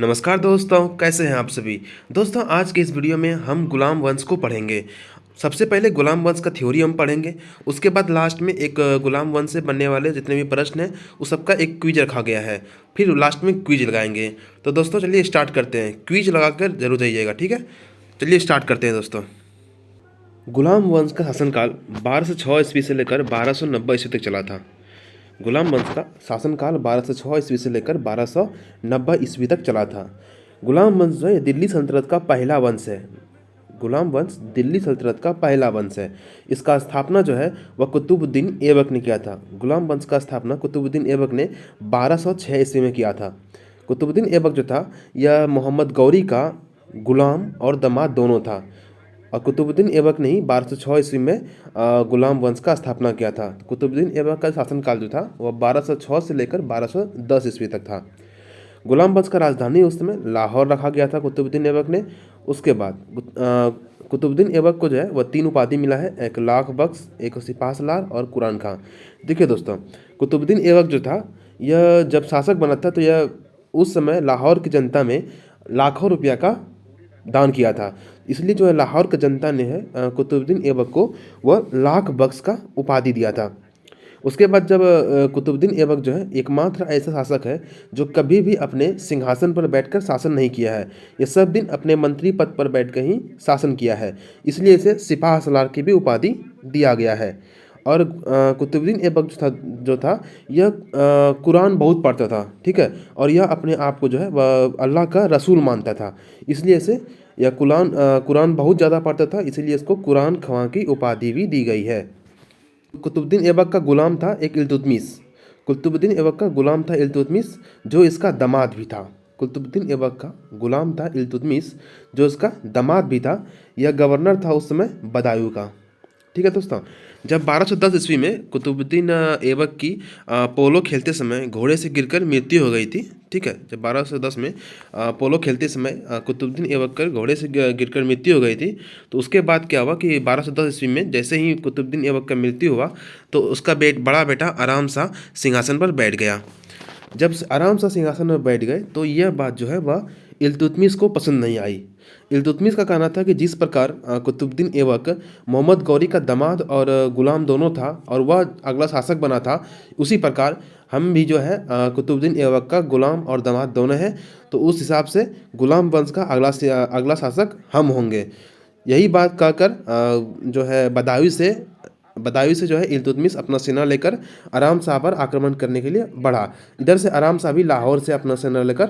नमस्कार दोस्तों, कैसे हैं आप सभी। दोस्तों, आज के इस वीडियो में हम गुलाम वंश को पढ़ेंगे। सबसे पहले गुलाम वंश का थ्योरी हम पढ़ेंगे। उसके बाद लास्ट में एक गुलाम वंश से बनने वाले जितने भी प्रश्न हैं उस सबका एक क्विज रखा गया है। फिर लास्ट में क्विज लगाएंगे। तो दोस्तों चलिए स्टार्ट करते हैं। क्विज लगाकर जरूर जाइएगा, ठीक है। चलिए स्टार्ट करते हैं दोस्तों। गुलाम वंश का शासनकाल 1206 ईस्वी से लेकर 1290 ईस्वी तक चला था। गुलाम वंश का शासनकाल 1206 ईस्वी से लेकर 1290 ईस्वी तक चला था। गुलाम वंश जो है दिल्ली सल्तनत का पहला वंश है। गुलाम वंश दिल्ली सल्तनत का पहला वंश है। इसका स्थापना जो है वह कुतुबुद्दीन ऐबक ने किया था। गुलाम वंश का स्थापना कुतुबुद्दीन ऐबक ने 1206 ईस्वी में किया था। कुतुबुद्दीन ऐबक जो था यह मोहम्मद गौरी का गुलाम और दामाद दोनों था। और कुतुबुद्दीन ऐबक ने ही 1206 ईस्वी में गुलाम वंश का स्थापना किया था। कुतुबुद्दीन ऐबक का शासनकाल जो था वह 1206 से लेकर 1210 ईस्वी तक था। गुलाम वंश का राजधानी उस समय लाहौर रखा गया था कुतुबुद्दीन ऐबक ने। उसके बाद कुतुबुद्दीन ऐबक को जो है वह 3 उपाधि मिला है, एक लाख बख्श, एक सिपाह सलार और कुरान खां। देखिए दोस्तों, कुतुबुद्दीन ऐबक जो था यह जब शासक बना था तो यह उस समय लाहौर की जनता में लाखों रुपया का दान किया था। इसलिए जो है लाहौर की जनता ने है कुतुबुद्दीन ऐबक को वह लाख बख्श का उपाधि दिया था। उसके बाद जब कुतुबुद्दीन ऐबक जो है एकमात्र ऐसा शासक है जो कभी भी अपने सिंहासन पर बैठकर शासन नहीं किया है। ये सब दिन अपने मंत्री पद पर बैठकर ही शासन किया है। इसलिए इसे सिपाह सलार की भी उपाधि दिया गया है। और कुतुबुद्दीन ऐबक जो था यह कुरान बहुत पढ़ता था, ठीक है। और यह अपने आप को जो है वह अल्लाह का रसूल मानता था। इसलिए इसे यह कुरान बहुत ज़्यादा पढ़ता था, इसलिए इसको कुरान खवां की उपाधि भी दी गई है। कुतुबुद्दीन ऐबक का गुलाम था एक इल्तुतमिश। कुतुबुद्दीन ऐबक का गुलाम था इल्तुतमिश जो इसका दामाद भी था। कुतुबुद्दीन ऐबक का गुलाम था इल्तुतमिश जो इसका दामाद भी था। यह गवर्नर था उस समय बदायूं का, ठीक है दोस्तों। जब 1210 ईस्वी में कुतुबुद्दीन ऐबक की पोलो खेलते समय घोड़े से गिरकर मृत्यु हो गई थी, ठीक है। जब 1210 में पोलो खेलते समय कुतुबुद्दीन ऐबक कर घोड़े से गिरकर मृत्यु हो गई थी। तो उसके बाद क्या हुआ कि 1210 ईस्वी में जैसे ही कुतुबुद्दीन ऐबक का मृत्यु हुआ तो उसका बड़ा बेटा आराम सा सिंहासन पर बैठ गया। जब आराम से सिंहासन पर बैठ गए तो यह बात जो है वह इल्तुतमिश को पसंद नहीं आई। इल्तुतमिश का कहना था कि जिस प्रकार कुतुबुद्दीन ऐबक मोहम्मद गौरी का दामाद और गुलाम दोनों था और वह अगला शासक बना था, उसी प्रकार हम भी जो है कुतुबुद्दीन ऐबक का गुलाम और दामाद दोनों हैं। तो उस हिसाब से गुलाम वंश का अगला शासक हम होंगे। यही बात कहकर जो है बदायूं से जो है इल्तुतमिश अपना सेना लेकर आराम शाह पर आक्रमण करने के लिए बढ़ा। इधर से आराम शाह भी लाहौर से अपना सेना लेकर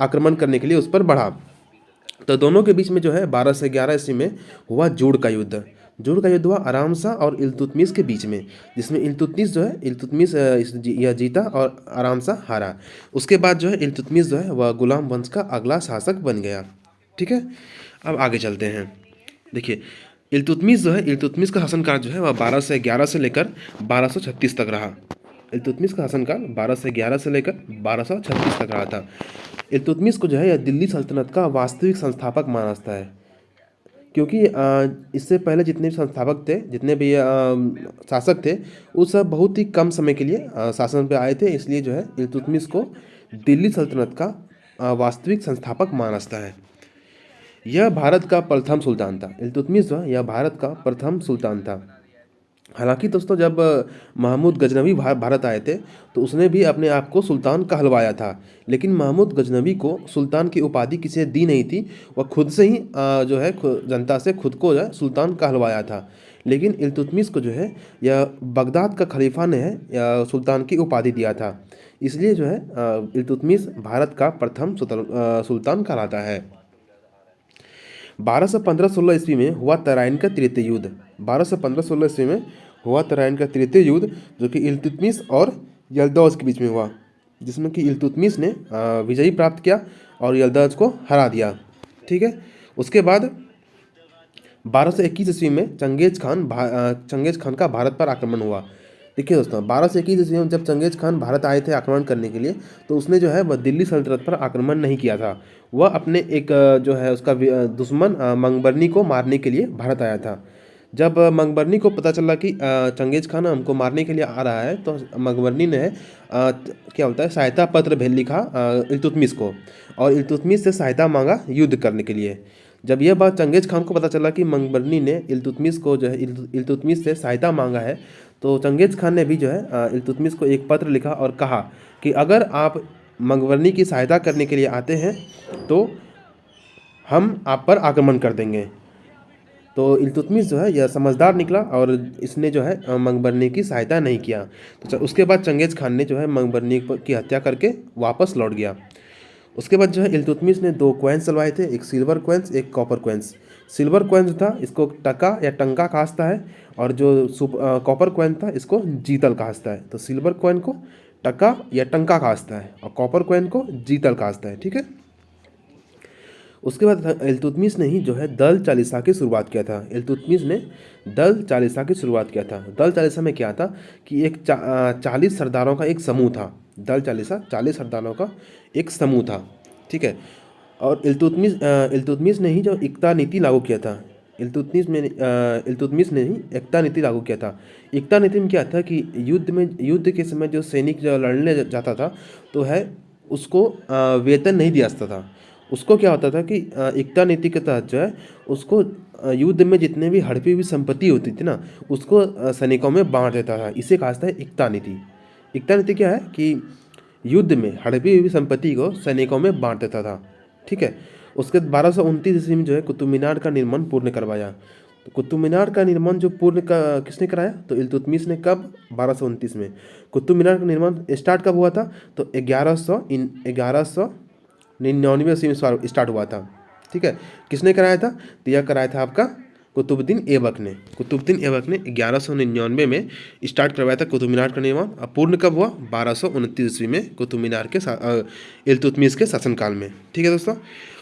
आक्रमण करने के लिए उस पर बढ़ा। तो दोनों के बीच में जो है 1211 ईस्वी में हुआ जोड़ का युद्ध। जोड़ का युद्ध हुआ आराम शाह और इल्तुतमिश के बीच में, जिसमें इल्तुतमिश यह जीता और आराम शाह हारा। उसके बाद जो है इल्तुतमिश जो है वह गुलाम वंश का अगला शासक बन गया, ठीक है। अब आगे चलते हैं। देखिए, इल्तुतमिश का शासनकाल जो है वह 1211 से लेकर 1236 तक रहा। इल्तुतमिश का शासनकाल 1211 से लेकर 1236 तक रहा था। इल्तुतमिश को जो है यह दिल्ली सल्तनत का वास्तविक संस्थापक माना जाता है, क्योंकि इससे पहले जितने भी संस्थापक थे, जितने भी शासक थे, वो सब बहुत ही कम समय के लिए शासन पे आए थे। इसलिए जो है इल्तुतमिश को दिल्ली सल्तनत का वास्तविक संस्थापक माना जाता है। यह भारत का प्रथम सुल्तान था। इल्तुतमिश जो है यह भारत का प्रथम सुल्तान था। हालांकि दोस्तों जब महमूद गजनवी भारत आए थे तो उसने भी अपने आप को सुल्तान कहलवाया था, लेकिन महमूद गजनवी को सुल्तान की उपाधि किसी ने दी नहीं थी। वह खुद से ही जो है जनता से खुद को जो है सुल्तान कहलवाया था। लेकिन इल्तुतमिश को जो है यह बगदाद का खलीफा ने है या सुल्तान की उपाधि दिया था। इसलिए जो है इल्तुतमिश भारत का प्रथम सुल्तान कहलाता है। 1215-16 ईस्वी में हुआ तराइन का तृतीय युद्ध। 1215-16 ईस्वी में हुआ तराइन का तृतीय युद्ध जो कि इल्तुतमिश और यल्दौज के बीच में हुआ, जिसमें कि इल्तुतमिश ने विजयी प्राप्त किया और यल्दौज को हरा दिया, ठीक है। उसके बाद 1221 ईस्वी में चंगेज खान का भारत पर आक्रमण हुआ। देखिए दोस्तों, 1221 ईस्वी में जब चंगेज खान भारत आए थे आक्रमण करने के लिए, तो उसने जो है वह दिल्ली सल्तनत पर आक्रमण नहीं किया था। वह अपने एक जो है उसका दुश्मन मंगबरनी को मारने के लिए भारत आया था। जब मंगबरनी को पता चला कि चंगेज खान हमको मारने के लिए आ रहा है, तो मंगबरनी ने क्या बोलता है सहायता पत्र भेज लिखा इल्तुतमिश को, और इल्तुतमिश से सहायता मांगा युद्ध करने के लिए। जब यह बात चंगेज खान को पता चला कि मंगबरनी ने इल्तुतमिश को जो है इल्तुतमिश से सहायता मांगा है, तो चंगेज खान ने भी जो है इल्तुतमिश को एक पत्र लिखा और कहा कि अगर आप मंगबरनी की सहायता करने के लिए आते हैं तो हम आप पर आक्रमण कर देंगे। तो इल्तुतमिश जो है यह समझदार निकला और इसने जो है मंगबरनी की सहायता नहीं किया। तो उसके बाद चंगेज खान ने जो है मंगबरनी की हत्या करके वापस लौट गया। उसके बाद जो है इल्तुतमिश ने 2 कॉइन्स चलवाए थे, एक सिल्वर कॉइन्स एक कॉपर कॉइन्स। सिल्वर कॉइन्स था इसको टका या टंका कहाता है, और जो कॉपर कॉइन था इसको जीतल कहाता है। तो सिल्वर कॉइन को टका या टंका कहाता है और कॉपर कॉइन को जीतल कहाता है, ठीक है। उसके बाद इल्तुतमिश ने ही जो है दल चालीसा की शुरुआत किया था। इल्तुतमिश ने दल चालीसा की शुरुआत किया था। दल चालीसा में क्या था कि एक 40 सरदारों का एक समूह था। दल चालीसा 40 सरदारों का एक समूह था, ठीक है। और इल्तुतमिश ने ही जो एकता नीति लागू किया था। इल्तुतमिश ने ही एकता नीति लागू किया था। एकता नीति में क्या था कि युद्ध के समय जो सैनिक जो लड़ने जाता था तो है उसको वेतन नहीं दिया जाता था। उसको क्या होता था कि एकता नीति के तहत जो है उसको युद्ध में जितने भी हड़पी हुई संपत्ति होती थी ना उसको सैनिकों में बांट देता था। इसे कहा जाता है एकता नीति। एकता नीति क्या है कि युद्ध में हड़पी हुई संपत्ति को सैनिकों में बांट देता था, ठीक है। उसके 1229 ईस्वी में जो है कुतुब मीनार का निर्माण पूर्ण करवाया। तो कुतुब मीनार का निर्माण जो पूर्ण का किसने कराया, तो इल्तुतमिश ने। कब, 1229 में। कुतुब मीनार का निर्माण स्टार्ट कब हुआ था, तो 1199 ईस्वी में स्टार्ट हुआ था, ठीक है। किसने कराया था, तो यह कराया था आपका कुतुबुद्दीन ऐबक ने। कुतुबुद्दीन ऐबक ने 1199 में स्टार्ट करवाया था कुतुब मीनार का निर्माण। और पूर्ण कब हुआ, 1229 ईस्वी में कुतुब मीनार के इल्तुतमिश के शासनकाल में, ठीक है दोस्तों।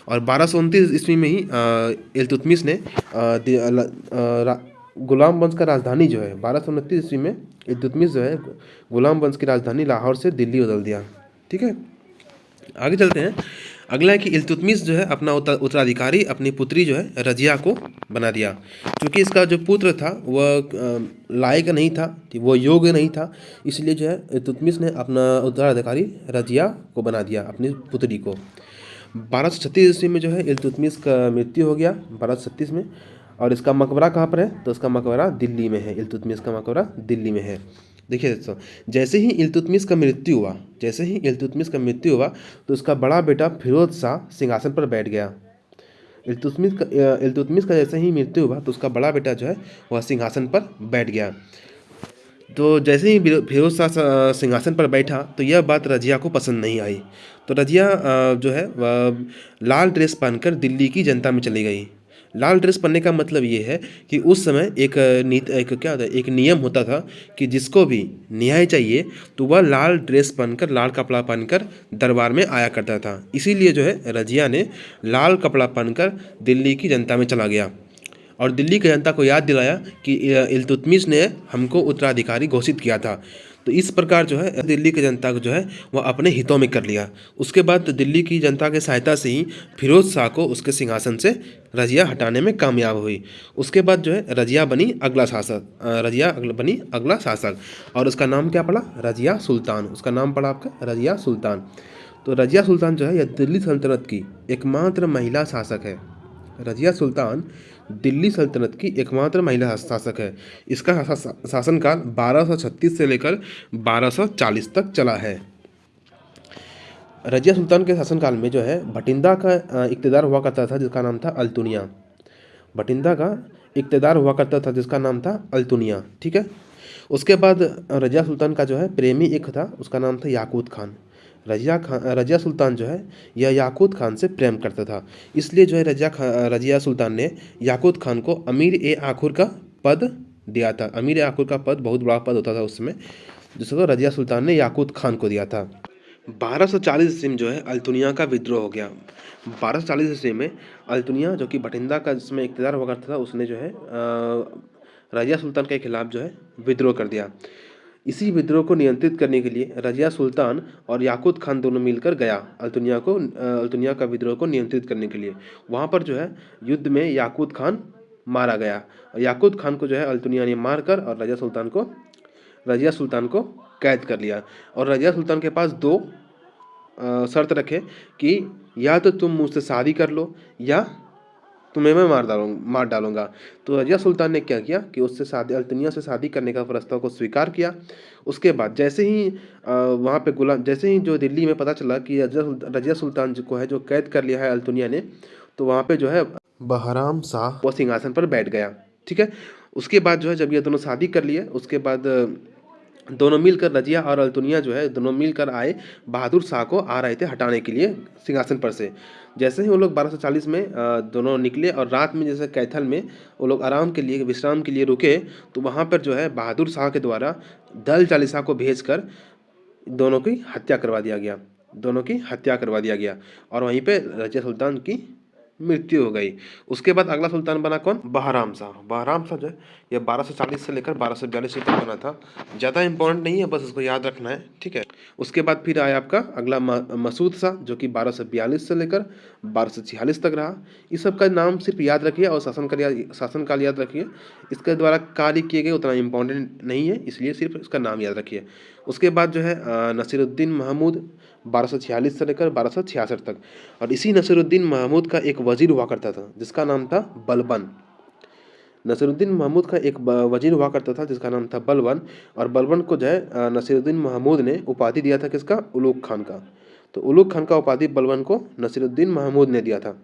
और 1229 ईस्वी में ही इल्तुतमिश ने गुलाम वंश का राजधानी जो है 1229 ईस्वी में इल्तुतमिश जो है गुलाम वंश की राजधानी लाहौर से दिल्ली बदल दिया, ठीक है। आगे चलते हैं। अगला है कि इल्तुतमिश जो है अपना उत्तराधिकारी अपनी पुत्री जो है रजिया को बना दिया। क्योंकि इसका जो पुत्र था वह लायक नहीं था, वो योग्य नहीं था, इसलिए जो है इल्तुतमिश ने अपना उत्तराधिकारी रजिया को बना दिया अपनी पुत्री को। 1236 ईस्वी में जो है इल्तुतमिश का मृत्यु हो गया, 1236 में। और इसका मकबरा कहाँ पर है, तो इसका मकबरा दिल्ली में है। इल्तुतमिश का मकबरा दिल्ली में है। देखिए दोस्तों, जैसे ही इल्तुतमिश का मृत्यु हुआ तो उसका बड़ा बेटा फिरोज शाह सिंहासन पर बैठ गया। इल्तुतमिश का जैसे ही मृत्यु हुआ तो उसका बड़ा बेटा जो है वह सिंहासन पर बैठ गया। तो जैसे ही फिरोज शाह सिंहासन पर बैठा तो यह बात रजिया को पसंद नहीं आई। तो रजिया जो है वह लाल ड्रेस पहनकर दिल्ली की जनता में चली गई। लाल ड्रेस पहनने का मतलब ये है कि उस समय एक नियम होता था कि जिसको भी न्याय चाहिए तो वह लाल ड्रेस पहनकर, लाल कपड़ा पहनकर दरबार में आया करता था। इसीलिए जो है रजिया ने लाल कपड़ा पहनकर दिल्ली की जनता में चला गया और दिल्ली की जनता को याद दिलाया कि इल्तुतमिश ने हमको उत्तराधिकारी घोषित किया था। तो इस प्रकार जो है दिल्ली की जनता को जो है वह अपने हितों में कर लिया। उसके बाद दिल्ली की जनता की सहायता से ही फिरोज शाह को उसके सिंहासन से रजिया हटाने में कामयाब हुई। उसके बाद जो है रजिया बनी अगला शासक और उसका नाम क्या पड़ा, रजिया सुल्तान। उसका नाम पड़ा आपका रजिया सुल्तान। तो रजिया सुल्तान जो है यह दिल्ली सल्तनत की एकमात्र महिला शासक है। रजिया सुल्तान दिल्ली सल्तनत की एकमात्र महिला शासक है। इसका शासनकाल 1236 से लेकर 1240 तक चला है। रजिया सुल्तान के शासनकाल में जो है भटिंडा का इक़्तिदार हुआ करता था जिसका नाम था अल्तुनिया। भटिंडा का इक़्तिदार हुआ करता था जिसका नाम था अल्तुनिया, ठीक है। उसके बाद रजिया सुल्तान का जो है प्रेमी एक था, उसका नाम था याकूत खान। रजिया सुल्तान जो है यह याकूत खान से प्रेम करता था, इसलिए जो है रजिया सुल्तान ने याकूत खान को अमीर-ए-आख़ुर का पद दिया था। अमीर-ए-आख़ुर का पद बहुत बड़ा पद होता था उस समय, जिसको रजिया सुल्तान ने याकूत खान को दिया था। 1240 ईस्वी में जो है अल्तुनिया का विद्रोह हो गया। 1240 ईस्वी में अल्तुनिया जो कि भटिंडा का जिसमें इक़्तिदार हुआ करता था उसने जो है रजिया सुल्तान के खिलाफ जो है विद्रोह कर दिया। इसी विद्रोह को नियंत्रित करने के लिए रजिया सुल्तान और याकूत खान दोनों मिलकर गया अल्तुनिया का विद्रोह को नियंत्रित करने के लिए। वहाँ पर जो है युद्ध में याकूत खान मारा गया। याकूत खान को जो है अल्तुनिया ने मार कर और रजिया सुल्तान को कैद कर लिया। और रजिया सुल्तान के पास दो शर्त रखे कि या तो तुम मुझसे शादी कर लो या तुम्हें मैं मार डालूंगा। तो रजिया सुल्तान ने क्या किया कि उससे शादी अल्तुनिया से शादी करने का प्रस्ताव को स्वीकार किया। उसके बाद जैसे ही वहाँ पे जैसे ही जो दिल्ली में पता चला कि रजिया सुल्तान को है जो कैद कर लिया है अल्तुनिया ने, तो वहाँ पे जो है बहराम शाह वो सिंहासन पर बैठ गया। ठीक है, उसके बाद जो है जब ये दोनों शादी कर लिए उसके बाद दोनों मिलकर रजिया और अल्तुनिया जो है दोनों मिलकर आए, बहादुर शाह को आ रहे थे हटाने के लिए सिंहासन पर से। जैसे ही वो लोग 1240 में दोनों निकले और रात में जैसे कैथल में वो लोग आराम के लिए विश्राम के लिए रुके, तो वहाँ पर जो है बहादुर शाह के द्वारा दल चालीसा को भेजकर दोनों की हत्या करवा दिया गया। और वहीं पे रजिया सुल्तान की मृत्यु हो गई। उसके बाद अगला सुल्तान बना कौन? बहराम शाह। बहराम शाह जो है ये 1240 से लेकर 1242 तक बना था। ज़्यादा इंपॉर्टेंट नहीं है, बस इसको याद रखना है। ठीक है, उसके बाद फिर आया आपका अगला मसूद शाह जो कि 1242 से लेकर 1246 तक रहा। इस सब का नाम सिर्फ याद रखिए और शासनकाल याद रखिए। इसके द्वारा कार्य किए गए उतना इंपॉर्टेंट नहीं है, इसलिए सिर्फ इसका नाम याद रखिए। उसके बाद जो है नसीरुद्दीन महमूद 1246 से लेकर 1266 तक। और इसी नसीरुद्दीन महमूद का एक वजीर हुआ करता था जिसका नाम था बलबन। नसीरुद्दीन महमूद का एक वजीर हुआ करता था जिसका नाम था बलबन। और बलबन को जो है नसीरुद्दीन महमूद ने उपाधि दिया था किसका? उलूग खान का। तो उलूग खान का उपाधि बलबन को नसीरुद्दीन महमूद ने दिया था।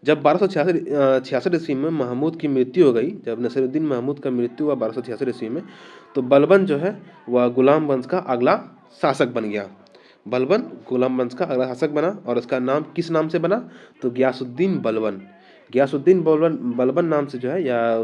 जब 1266 ईस्वी में महमूद की मृत्यु हो गई, जब नसीरुद्दीन महमूद का मृत्यु हुआ 1266 ईस्वी में, तो बलबन जो है वह गुलाम वंश का अगला शासक बन गया। बलबन गुलाम वंश का अगला शासक बना और उसका नाम किस नाम से बना? तो गयासुद्दीन बलबन। बलबन नाम से जो है या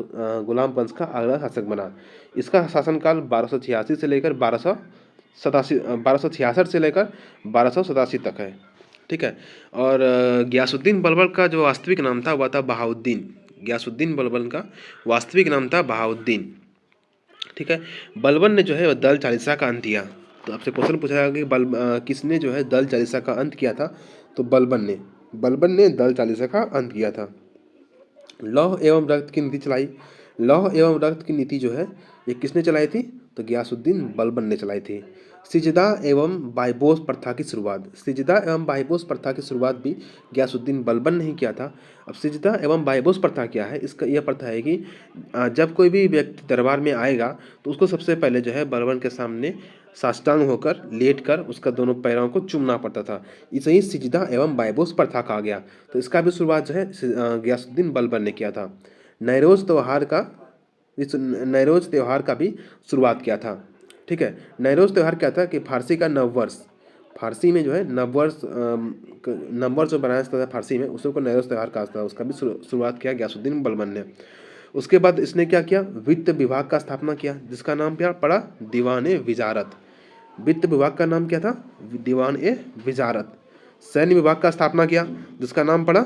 गुलाम वंश का अगला शासक बना। इसका शासनकाल 1286 से लेकर 1266 से लेकर 1287 तक है। ठीक है, और गयासुद्दीन बलबन का जो वास्तविक नाम था वह था बहाउद्दीन। गयासुद्दीन बलबन का वास्तविक नाम था बहाउद्दीन। ठीक है, बलबन ने जो है दल चालीसा का अंत किया। तो आपसे क्वेश्चन पूछा जाएगा कि किसने जो है दल चालीसा का अंत किया था? तो बलबन ने दल चालीसा का अंत किया था। लौह एवं रक्त की नीति चलाई। लौह एवं रक्त की नीति जो है ये किसने चलाई थी? तो गयासुद्दीन बलबन ने चलाई थी। सिजदा एवं बायबोस प्रथा की शुरुआत भी गयासुद्दीन बलबन ने ही किया था। अब सिजदा एवं बायबोस प्रथा क्या है? इसका यह प्रथा है कि जब कोई भी व्यक्ति दरबार में आएगा तो उसको सबसे पहले जो है बलबन के सामने साष्टांग होकर लेटकर उसका दोनों पैरों को चूमना पड़ता था। इसे ही सिजदा एवं बायबोस प्रथा कहा गया। तो इसका भी शुरुआत जो है गयासुद्दीन बलबन ने किया था। नैरोज त्यौहार का भी शुरुआत किया था। ठीक है, नैरोज त्यौहार क्या था कि फारसी का नववर्ष, फारसी में जो है नववर्ष जो बनाया जाता था फारसी में, उसी को नैरोज त्यौहार कहा था। उसका भी शुरुआत किया गयासुद्दीन बलबन ने। उसके बाद इसने क्या किया? वित्त विभाग का स्थापना किया जिसका नाम क्या पड़ा? दीवान ए विजारत। वित्त विभाग का नाम क्या था? दीवान ए विजारत। सैन्य विभाग का स्थापना किया जिसका नाम पड़ा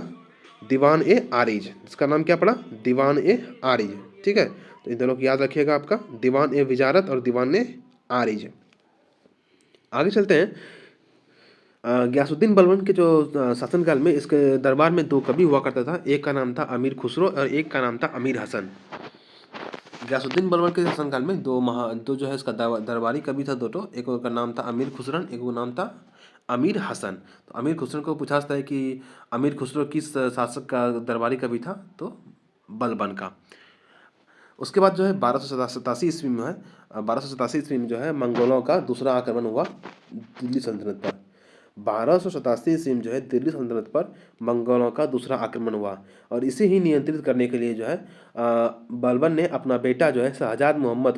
दीवान ए आरिज। जिसका नाम क्या पड़ा? दीवान ए आरिज। ठीक है, तो इन दोनों को याद रखिएगा आपका, दीवान ए विजारत और दीवान ए आरिज। आगे चलते हैं। गयासुद्दीन बलबन के जो शासनकाल में इसके दरबार में दो कवि हुआ करता था। एक का नाम था अमीर खुसरो और एक का नाम था अमीर हसन। गयासुद्दीन बलबन के शासनकाल में दो जो है इसका दरबारी कवि था दो। एक का नाम था अमीर खुसरन, एक का नाम था अमीर हसन। तो अमीर खुसरो को पूछा जाता है कि अमीर खुसरो किस शासक का दरबारी कवि था? तो बलबन का। उसके बाद जो है 1287 ईस्वी में है 1287 ईस्वी में जो है मंगोलों का दूसरा आक्रमण हुआ दिल्ली सल्तनत पर। 1287 ईस्वी में जो है दिल्ली सल्तनत पर मंगोलों का दूसरा आक्रमण हुआ। और इसे ही नियंत्रित करने के लिए जो है बलबन ने अपना बेटा जो है शहजाद मोहम्मद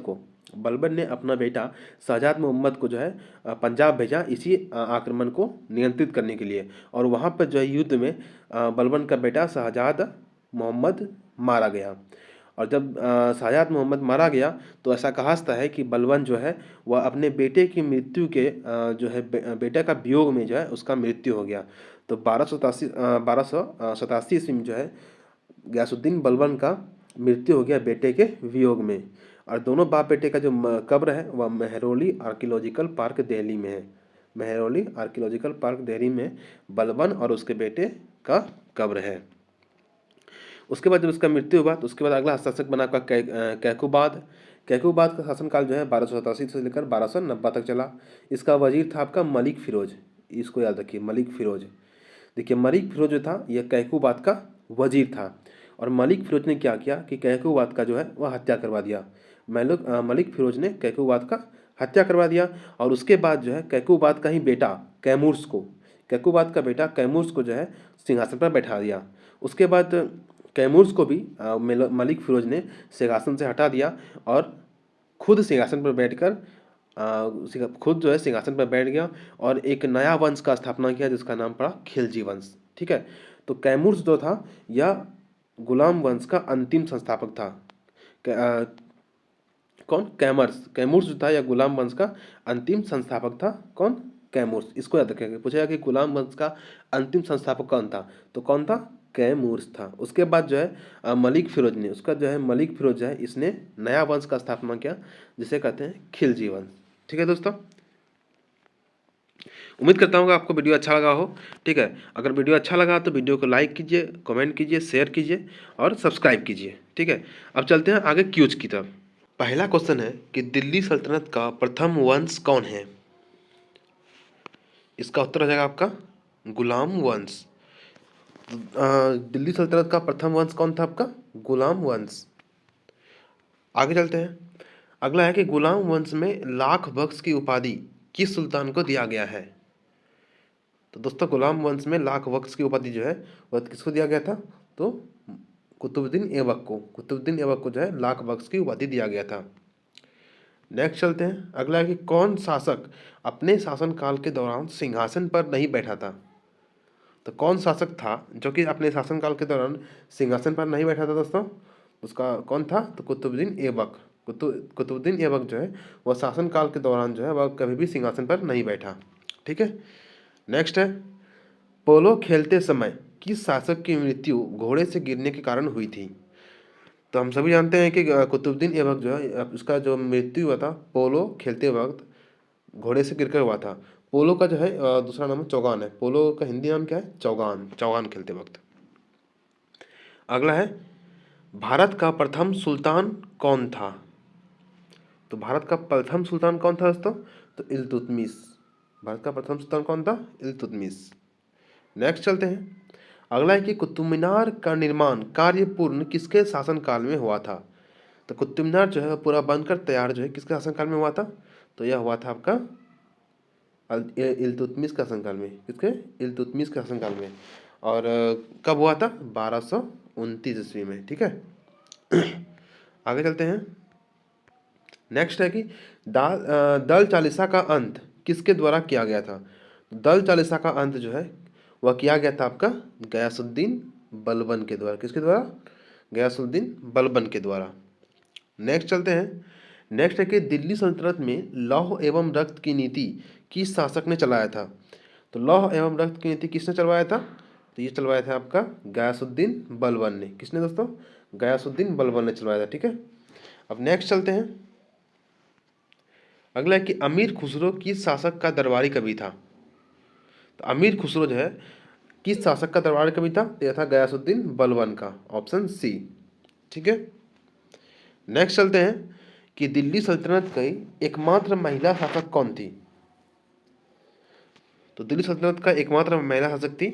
को जो है पंजाब भेजा इसी आक्रमण को नियंत्रित करने के लिए। और वहाँ पर जो है युद्ध में बलबन का बेटा शहजाद मोहम्मद मारा गया। और जब शहजाद मोहम्मद मारा गया तो ऐसा कहा जाता है कि बलबन जो है वह अपने बेटे की मृत्यु के जो है बेटे का वियोग में जो है उसका मृत्यु हो गया। तो 1287 ईस्वी में जो है गयासुद्दीन बलबन का मृत्यु हो गया बेटे के वियोग में। और दोनों बाप बेटे का जो कब्र है वह मेहरौली आर्कियोलॉजिकल पार्क दिल्ली में है। मेहरौली आर्कियोलॉजिकल पार्क दिल्ली में बलबन और उसके बेटे का कब्र है। उसके बाद जब इसका मृत्यु हुआ तो उसके बाद अगला शासक बना आपका कैकुबाद। कैकुबाद का शासनकाल जो है 1287 से लेकर 1290 तक चला। इसका वजीर था आपका मलिक फिरोज, इसको याद रखिए, मलिक फिरोज। देखिए मलिक फिरोज जो था यह कैकुबाद का वजीर था, और मलिक फिरोज ने क्या किया कि कैकुबाद का जो है वह हत्या करवा दिया। मलिक फिरोज ने कैकुबाद का हत्या करवा दिया, और उसके बाद जो है कैकुबाद का ही बेटा कैकुबाद का बेटा कैमूर्स को जो है सिंहासन पर बैठा दिया। उसके बाद कैमूर्स को भी मलिक फिरोज ने सिंहासन से हटा दिया, और खुद सिंहासन पर बैठकर खुद जो है सिंहासन पर बैठ गया, और एक नया वंश का स्थापना किया जिसका नाम पड़ा खिलजी वंश। ठीक है, तो कैमूर्स जो था यह गुलाम वंश का अंतिम संस्थापक था। कौन? कैमूर्स जो था यह गुलाम वंश का अंतिम संस्थापक था। कौन? कैमूर्स। इसको याद रखेंगे, पूछेगा कि गुलाम वंश का अंतिम संस्थापक कौन था, तो कौन था? कैमूर्स था। उसके बाद जो है मलिक फिरोज ने, उसका जो है मलिक फिरोज है, इसने नया वंश का स्थापना किया जिसे कहते हैं खिलजी वंश। ठीक है दोस्तों, उम्मीद करता हूँ कि आपको वीडियो अच्छा लगा हो। ठीक है, अगर वीडियो अच्छा लगा तो वीडियो को लाइक कीजिए, कमेंट कीजिए, शेयर कीजिए और सब्सक्राइब कीजिए। ठीक है, अब चलते हैं आगे क्यूज की तरफ। पहला क्वेश्चन है कि दिल्ली सल्तनत का प्रथम वंश कौन है? इसका उत्तर हो जाएगा आपका गुलाम वंश। दिल्ली सल्तनत का प्रथम वंश कौन था? आपका गुलाम वंश। आगे चलते हैं, अगला है कि गुलाम वंश में लाख बख्श की उपाधि किस सुल्तान को दिया गया है? तो दोस्तों गुलाम वंश में लाख बख्श की उपाधि जो है वह किसको दिया गया था? तो कुतुबुद्दीन ऐबक को जो है लाख बख्श की उपाधि दिया गया था। नेक्स्ट चलते हैं, अगला है कि कौन शासक अपने शासनकाल के दौरान सिंहासन पर नहीं बैठा था? तो कौन शासक था जो कि अपने शासनकाल के दौरान सिंहासन पर नहीं बैठा था दोस्तों? उसका कौन था? तो कुतुबुद्दीन ऐबक। कुतुबुद्दीन ऐबक जो है वह शासनकाल के दौरान जो है वह कभी भी सिंहासन पर नहीं बैठा। ठीक है, नेक्स्ट है, पोलो खेलते समय किस शासक की मृत्यु घोड़े से गिरने के कारण हुई थी? तो हम सभी जानते हैं कि कुतुबुद्दीन ऐबक जो है उसका जो मृत्यु हुआ था पोलो खेलते वक्त घोड़े से गिरकर हुआ था। पोलो का जो है दूसरा नाम चौगान है। पोलो का हिंदी नाम क्या है? चौगान खेलते वक्त। अगला है, भारत का प्रथम सुल्तान कौन था? तो भारत का प्रथम सुल्तान कौन था दोस्तों? तो इल्तुतमिश। भारत का प्रथम सुल्तान कौन था? इल्तुतमिश। नेक्स्ट चलते हैं, अगला है कि कुतुब मीनार का निर्माण कार्य पूर्ण किसके शासनकाल में हुआ था? तो कुतुब मीनार जो है पूरा बनकर तैयार जो है किसके शासनकाल में हुआ था? तो यह हुआ था आपका इल्तुतमिश का शासनकाल में। किसके? इल्तुतमिश के शासनकाल में। और कब हुआ था? 1229 ईस्वी में। ठीक है, आगे चलते हैं, नेक्स्ट है कि दल चालीसा का अंत किसके द्वारा किया गया था? दल चालीसा का अंत जो है वह किया गया था आपका गयासुद्दीन बलबन के द्वारा। किसके द्वारा? गयासुद्दीन बलबन के द्वारा। नेक्स्ट चलते हैं, नेक्स्ट है कि दिल्ली सल्तनत में लौह एवं रक्त की नीति किस शासक ने चलाया था? तो लौह एवं रक्त की नीति किसने चलवाया था? तो ये चलवाया था आपका गयासुद्दीन बलबन ने। किसने दोस्तों? गयासुद्दीन बलबन ने चलवाया था। ठीक है, अब नेक्स्ट चलते हैं, अगला है कि अमीर खुसरो किस शासक का दरबारी कवि था? तो अमीर खुसरो जो है किस शासक का दरबारी कवि था? तो यह था गयासुद्दीन बलबन का, ऑप्शन सी। ठीक है, नेक्स्ट चलते हैं कि दिल्ली सल्तनत की एकमात्र महिला शासक कौन थी? तो दिल्ली सल्तनत का एकमात्र महिला शासक थी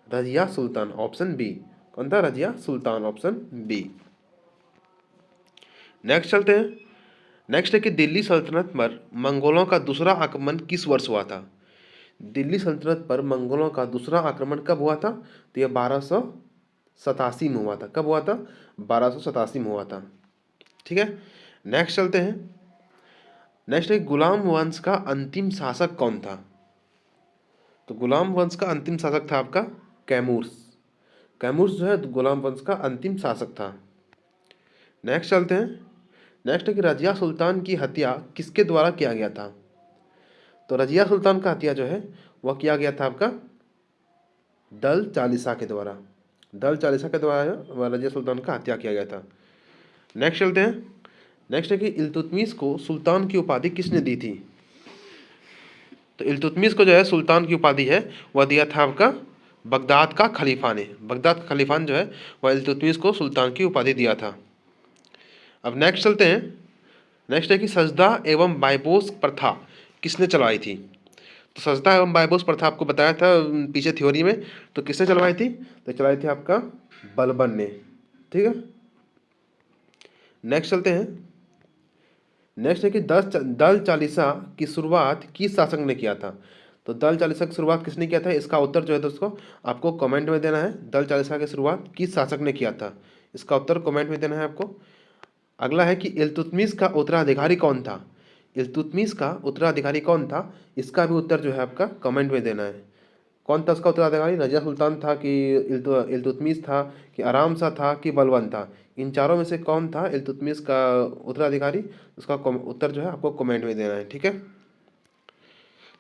रजिया सुल्तान, ऑप्शन बी। कौन था? Razia Sultan, option B. Next चलते हैं, नेक्स्ट है कि दिल्ली सल्तनत पर मंगोलों का दूसरा आक्रमण किस वर्ष हुआ था? दिल्ली सल्तनत पर मंगोलों का दूसरा आक्रमण कब हुआ था? तो यह 1287 में हुआ था। कब हुआ था? 1287 में हुआ था। ठीक है, नेक्स्ट चलते हैं, नेक्स्ट है गुलाम वंश का अंतिम शासक कौन था? तो गुलाम वंश का अंतिम शासक था आपका कैमूर्स। कैमूर्स जो है गुलाम वंश का अंतिम शासक था। नेक्स्ट चलते हैं, नेक्स्ट है कि रजिया सुल्तान की हत्या किसके द्वारा किया गया था? तो रजिया सुल्तान का हत्या जो है वह किया गया था आपका दल चालीसा के द्वारा। दल चालीसा के द्वारा वह रजिया सुल्तान का हत्या किया गया था। नेक्स्ट चलते हैं, नेक्स्ट है कि इल्तुतमिश को सुल्तान की उपाधि किसने दी थी? तो इल्तुतमिश को जो है सुल्तान की उपाधि है वह दिया था आपका बगदाद का खलीफा ने, बगदाद का खलीफा ने जो है वह इल्तुतमिश को सुल्तान की उपाधि दिया था। अब नेक्स्ट चलते हैं। नेक्स्ट है कि सजदा एवं बायबोस प्रथा किसने चलवाई थी। तो सजदा एवं बायबोस प्रथा आपको बताया था पीछे थ्योरी में, तो किसने चलवाई थी, तो चलाई थी आपका बलबन ने। ठीक है, नेक्स्ट चलते हैं। नेक्स्ट है कि दल चालीसा की शुरुआत किस शासक ने किया था। तो दल चालीसा की शुरुआत किसने किया था, इसका उत्तर जो है दोस्तों आपको कमेंट में देना है। दल चालीसा की शुरुआत किस शासक ने किया था, इसका उत्तर कमेंट में देना है आपको। अगला है कि इल्तुतमिश का उत्तराधिकारी कौन था। इल्तुतमिश का उत्तराधिकारी कौन था, इसका भी उत्तर जो है आपका कमेंट में देना है। कौन था उसका उत्तराधिकारी, रजिया सुल्तान था कि इल्तुतमिश था कि आराम सा था कि बलबन था। इन चारों में से कौन था इल्तुतमिश का उत्तराधिकारी, उसका उत्तर जो है आपको कमेंट में देना है। ठीक है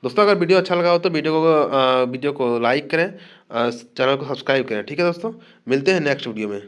दोस्तों, अगर वीडियो अच्छा लगा हो तो वीडियो को लाइक करें, चैनल को सब्सक्राइब करें। ठीक है दोस्तों, मिलते हैं नेक्स्ट वीडियो में।